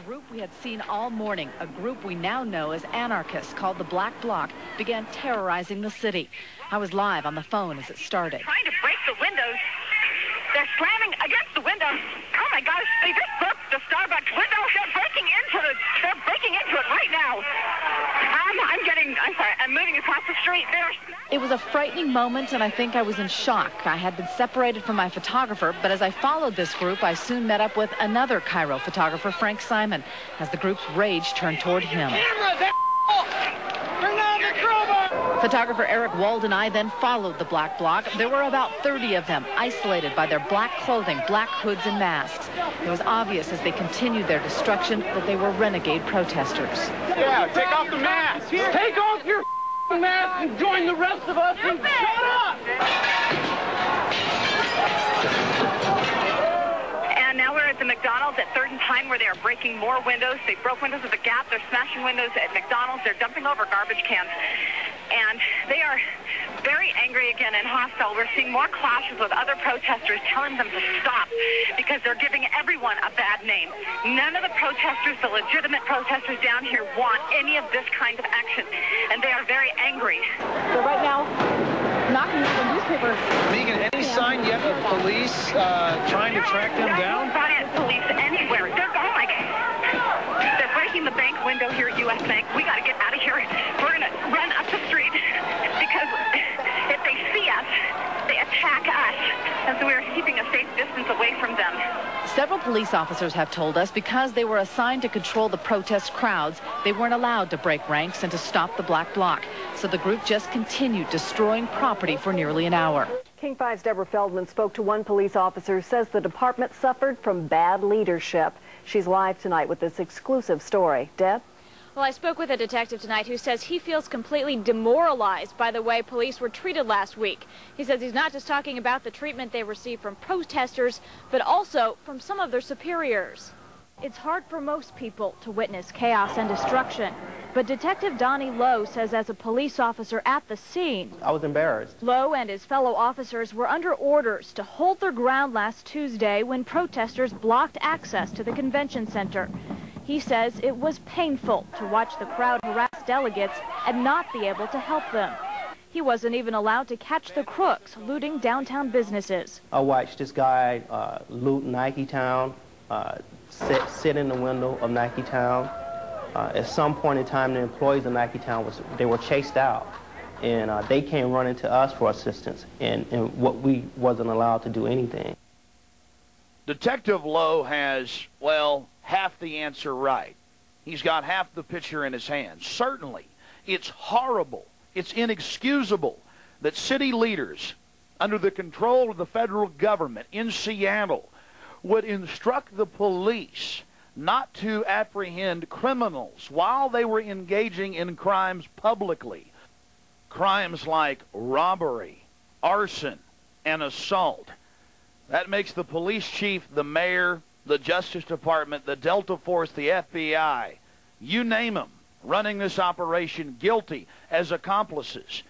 group we had seen all morning, a group we now know as anarchists called the Black Bloc, began terrorizing the city. I was live on the phone as it started. Trying to break the windows. They're slamming against the windows. Oh my gosh, they just broke the Starbucks window. They're breaking into it right now. I'm moving across the street. It was a frightening moment, and I think I was in shock. I had been separated from my photographer, but as I followed this group, I soon met up with another Cairo photographer, Frank Simon, as the group's rage turned toward him. Photographer Eric Wald and I then followed the Black Bloc. There were about 30 of them, isolated by their black clothing, black hoods and masks. It was obvious as they continued their destruction that they were renegade protesters. Yeah, take off the mask. Take off your mask and join the rest of us and shut up! And now we're at the McDonald's at 3rd and Pine, where they are breaking more windows. They broke windows at the Gap. They're smashing windows at McDonald's. They're dumping over garbage cans. And they are very angry again and hostile. We're seeing more clashes with other protesters telling them to stop because they're giving everyone a bad name. None of the protesters, the legitimate protesters down here, want any of this kind of action. And they are very angry. So right now, knocking on the newspaper. Megan, any sign yet of police trying to track them down? Not police anywhere. They're breaking the bank window here at U.S. Bank. We got to get out of here. We're going to run up the street because if they see us, they attack us. And so we're keeping a safe distance away from them. Several police officers have told us because they were assigned to control the protest crowds, they weren't allowed to break ranks and to stop the Black Bloc. So the group just continued destroying property for nearly an hour. King 5's Deborah Feldman spoke to one police officer who says the department suffered from bad leadership. She's live tonight with this exclusive story. Deb? Well, I spoke with a detective tonight who says he feels completely demoralized by the way police were treated last week. He says he's not just talking about the treatment they received from protesters, but also from some of their superiors. It's hard for most people to witness chaos and destruction, but Detective Donnie Lowe says as a police officer at the scene, I was embarrassed. Lowe and his fellow officers were under orders to hold their ground last Tuesday when protesters blocked access to the convention center. He says it was painful to watch the crowd harass delegates and not be able to help them. He wasn't even allowed to catch the crooks looting downtown businesses. I watched this guy loot Nike Town, sit in the window of Nike Town. At some point in time, the employees of Nike Town they were chased out, and they came running to us for assistance, and what we wasn't allowed to do anything. Detective Lowe has, well, half the answer right. He's got half the picture in his hands. Certainly, it's horrible, it's inexcusable that city leaders under the control of the federal government in Seattle would instruct the police not to apprehend criminals while they were engaging in crimes publicly. Crimes like robbery, arson, and assault. That makes the police chief, the mayor, the Justice Department, the Delta Force, the FBI, you name them, running this operation guilty as accomplices.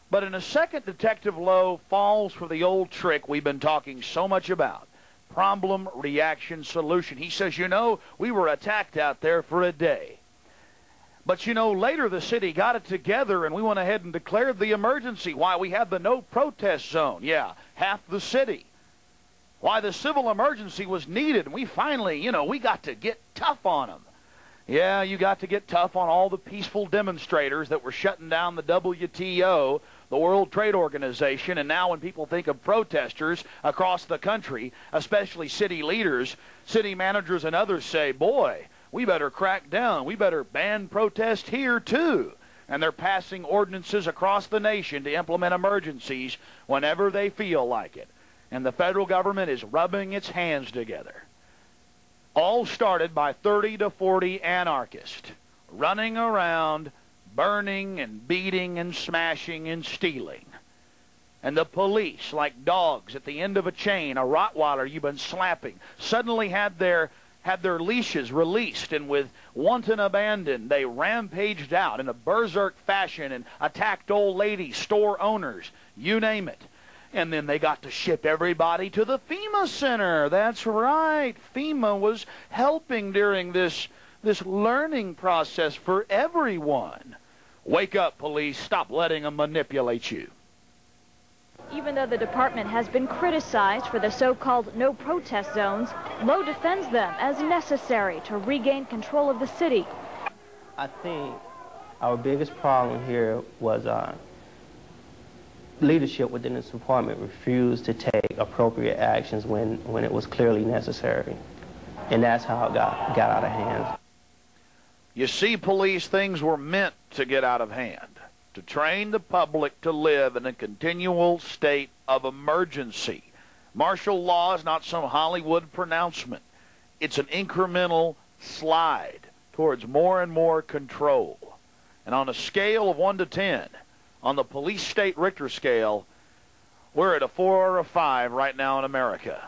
But in a second, Detective Lowe falls for the old trick we've been talking so much about. Problem, reaction, solution. He says, you know, we were attacked out there for a day. But, you know, later the city got it together and we went ahead and declared the emergency. Why, we had the no protest zone. Yeah, half the city. Why, the civil emergency was needed. And we finally, you know, we got to get tough on them. Yeah, you got to get tough on all the peaceful demonstrators that were shutting down the WTO, the World Trade Organization, and now when people think of protesters across the country, especially city leaders, city managers and others say, boy, we better crack down. We better ban protest here too. And they're passing ordinances across the nation to implement emergencies whenever they feel like it. And the federal government is rubbing its hands together. All started by 30 to 40 anarchists running around, burning and beating and smashing and stealing. And the police, like dogs at the end of a chain, a Rottweiler you've been slapping, suddenly had their leashes released, and with wanton abandon, they rampaged out in a berserk fashion and attacked old ladies, store owners, you name it. And then they got to ship everybody to the FEMA center. That's right. FEMA was helping during this learning process for everyone. Wake up, police. Stop letting them manipulate you. Even though the department has been criticized for the so-called no protest zones, Lowe defends them as necessary to regain control of the city. I think our biggest problem here was leadership within this department refused to take appropriate actions when it was clearly necessary. And that's how it got out of hand. You see, police, things were meant to get out of hand, to train the public to live in a continual state of emergency. Martial law is not some Hollywood pronouncement. It's an incremental slide towards more and more control. And on a scale of 1 to 10, on the police state Richter scale, we're at a 4 or a 5 right now in America.